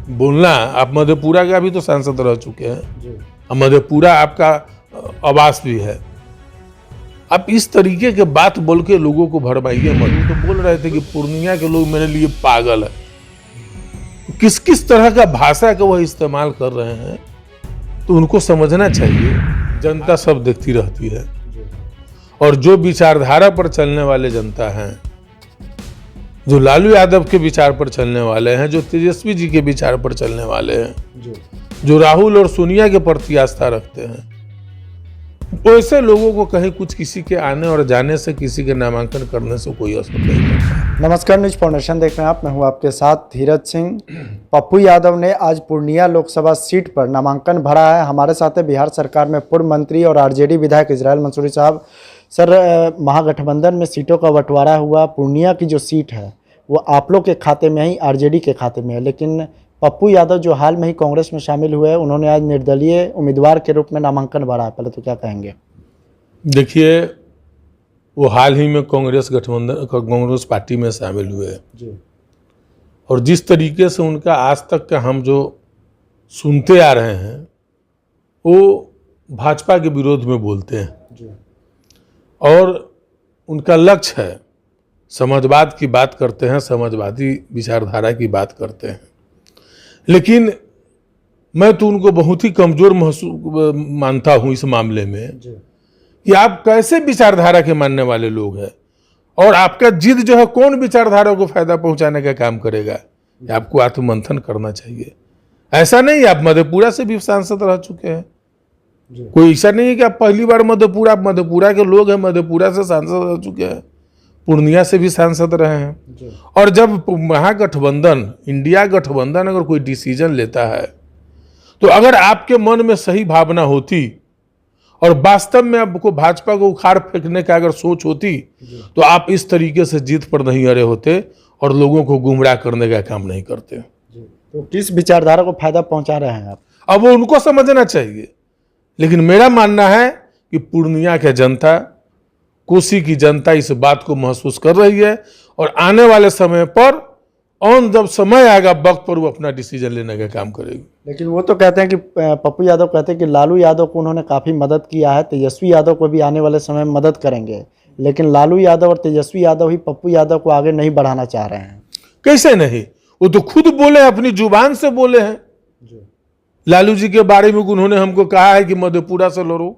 बोलना, आप मधेपुरा का भी तो सांसद रह चुके हैं, मधेपुरा आपका आवास भी है। आप इस तरीके के बात बोल के लोगों को भरमाइए मत। तो बोल रहे थे कि पूर्णिया के लोग मेरे लिए पागल है। किस किस तरह का भाषा का वह इस्तेमाल कर रहे हैं, तो उनको समझना चाहिए। जनता सब देखती रहती है, और जो विचारधारा पर चलने वाले जनता हैं, जो लालू यादव के विचार पर चलने वाले हैं, जो तेजस्वी जी के विचार पर चलने वाले हैं, जो राहुल और सोनिया के प्रति आस्था रखते हैं, वैसे लोगों को कहीं कुछ किसी के आने और जाने से, किसी के नामांकन करने से कोई असर नहीं पड़ता। नमस्कार, न्यूज फाउंडेशन देख रहे हैं आप, मैं हूं आपके साथ धीरज सिंह। पप्पू यादव ने आज पूर्णिया लोकसभा सीट पर नामांकन भरा है। हमारे साथ है बिहार सरकार में पूर्व मंत्री और आरजेडी विधायक इजराइल मंसूरी साहब। सर, महागठबंधन में सीटों का बंटवारा हुआ, पूर्णिया की जो सीट है वो आप लोग के खाते में ही, आरजेडी के खाते में है, लेकिन पप्पू यादव जो हाल में ही कांग्रेस में शामिल हुए हैं, उन्होंने आज निर्दलीय उम्मीदवार के रूप में नामांकन भरा है। पहले तो क्या कहेंगे? देखिए, वो हाल ही में कांग्रेस पार्टी में शामिल हुए जी। और जिस तरीके से उनका आज तक का हम जो सुनते आ रहे हैं, वो भाजपा के विरोध में बोलते हैं जी। और उनका लक्ष्य है, समाजवाद की बात करते हैं, समाजवादी विचारधारा की बात करते हैं। लेकिन मैं तो उनको बहुत ही कमजोर मानता हूं इस मामले में कि आप कैसे विचारधारा के मानने वाले लोग हैं, और आपका जिद जो है कौन विचारधारा को फायदा पहुंचाने का काम करेगा, आपको आत्ममंथन करना चाहिए। ऐसा नहीं, आप मधेपुरा से भी सांसद रह चुके हैं, कोई ऐसा नहीं है कि आप पहली बार मधेपुरा के लोग हैं, मधेपुरा से सांसद रह चुके हैं, पूर्णिया से भी सांसद रहे हैं। और जब महागठबंधन, इंडिया गठबंधन अगर कोई डिसीजन लेता है, तो अगर आपके मन में सही भावना होती और वास्तव में आपको भाजपा को उखाड़ फेंकने का अगर सोच होती, तो आप इस तरीके से जीत पर नहीं अड़े होते और लोगों को गुमराह करने का काम नहीं करते। तो किस विचारधारा को फायदा पहुंचा रहे हैं आप? अब वो उनको समझना चाहिए। लेकिन मेरा मानना है कि पूर्णिया की जनता, कोसी की जनता इस बात को महसूस कर रही है, और आने वाले समय पर जब समय आएगा वक्त पर, वो अपना डिसीजन लेने का काम करेगी। लेकिन वो तो कहते हैं कि पप्पू यादव कहते हैं कि लालू यादव को उन्होंने काफ़ी मदद किया है, तेजस्वी यादव को भी आने वाले समय में मदद करेंगे, लेकिन लालू यादव और तेजस्वी यादव ही पप्पू यादव को आगे नहीं बढ़ाना चाह रहे हैं। कैसे नहीं? वो तो खुद बोले, अपनी जुबान से बोले हैं। लालू जी के बारे में उन्होंने हमको कहा है कि मधेपुरा से लड़ो।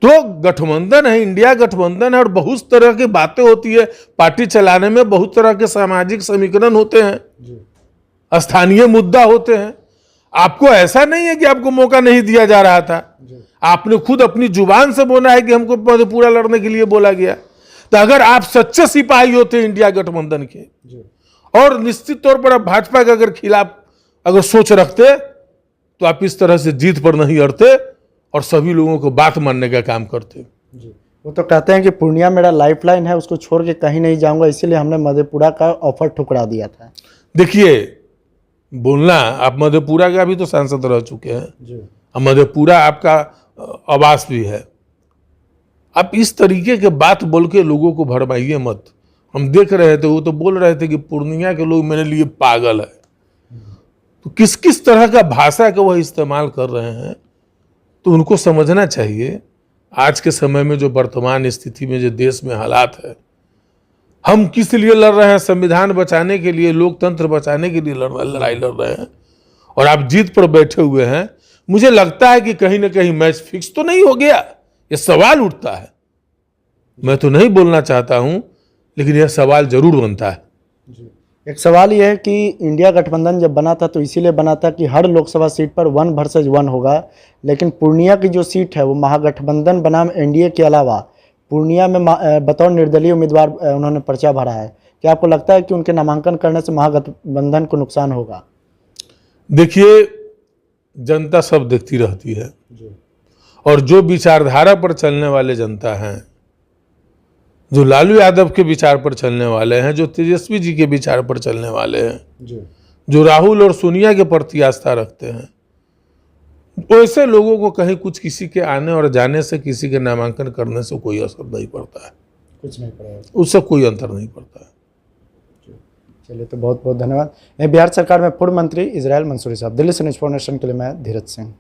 तो गठबंधन है, इंडिया गठबंधन है, और बहुत तरह की बातें होती है पार्टी चलाने में, बहुत तरह के सामाजिक समीकरण होते हैं, स्थानीय मुद्दा होते हैं। आपको ऐसा नहीं है कि आपको मौका नहीं दिया जा रहा था, आपने खुद अपनी जुबान से बोला है कि हमको मधेपुरा लड़ने के लिए बोला गया। तो अगर आप सच्चे सिपाही होते इंडिया गठबंधन के, और निश्चित तौर पर आप भाजपा के अगर खिलाफ अगर सोच रखते, तो आप इस तरह से जीत पर नहीं अड़ते और सभी लोगों को बात मानने का काम करते। वो तो कहते हैं कि पूर्णिया मेरा लाइफलाइन है, उसको छोड़ के कहीं नहीं जाऊंगा, इसीलिए हमने मधेपुरा का ऑफर ठुकरा दिया था। देखिए, बोलना, आप मधेपुरा का भी तो सांसद रह चुके हैं, मधेपुरा आपका आवास भी है। आप इस तरीके के बात बोल के लोगों को भरमाइए मत। हम देख रहे थे, वो तो बोल रहे थे कि पूर्णिया के लोग मेरे लिए पागल है। तो किस किस तरह का भाषा का वह इस्तेमाल कर रहे हैं, तो उनको समझना चाहिए। आज के समय में जो वर्तमान स्थिति में जो देश में हालात है, हम किस लिए लड़ रहे हैं? संविधान बचाने के लिए, लोकतंत्र बचाने के लिए लड़ाई लड़ रहे हैं, और आप जीत पर बैठे हुए हैं। मुझे लगता है कि कहीं ना कहीं मैच फिक्स तो नहीं हो गया, ये सवाल उठता है। मैं तो नहीं बोलना चाहता हूं, लेकिन यह सवाल जरूर बनता है। एक सवाल यह है कि इंडिया गठबंधन जब बना था तो इसीलिए बना था कि हर लोकसभा सीट पर 1 वर्सेस 1 होगा, लेकिन पूर्णिया की जो सीट है वो महागठबंधन बनाम एनडीए के अलावा पूर्णिया में बतौर निर्दलीय उम्मीदवार उन्होंने पर्चा भरा है। क्या आपको लगता है कि उनके नामांकन करने से महागठबंधन को नुकसान होगा? देखिए, जनता सब देखती रहती है, और जो विचारधारा पर चलने वाले जनता हैं, जो लालू यादव के विचार पर चलने वाले हैं, जो तेजस्वी जी के विचार पर चलने वाले हैं, जो राहुल और सोनिया के प्रति आस्था रखते हैं, वैसे लोगों को कहीं कुछ किसी के आने और जाने से, किसी के नामांकन करने से कोई असर नहीं पड़ता है। कुछ नहीं पड़ेगा, उससे कोई अंतर नहीं पड़ता है। चलिए, तो बहुत बहुत धन्यवाद। बिहार सरकार में पूर्व मंत्री इजराइल मंसूरी साहब। दिल्ली से न्यूज़ 4 नेशन के लिए मैं धीरज सिंह।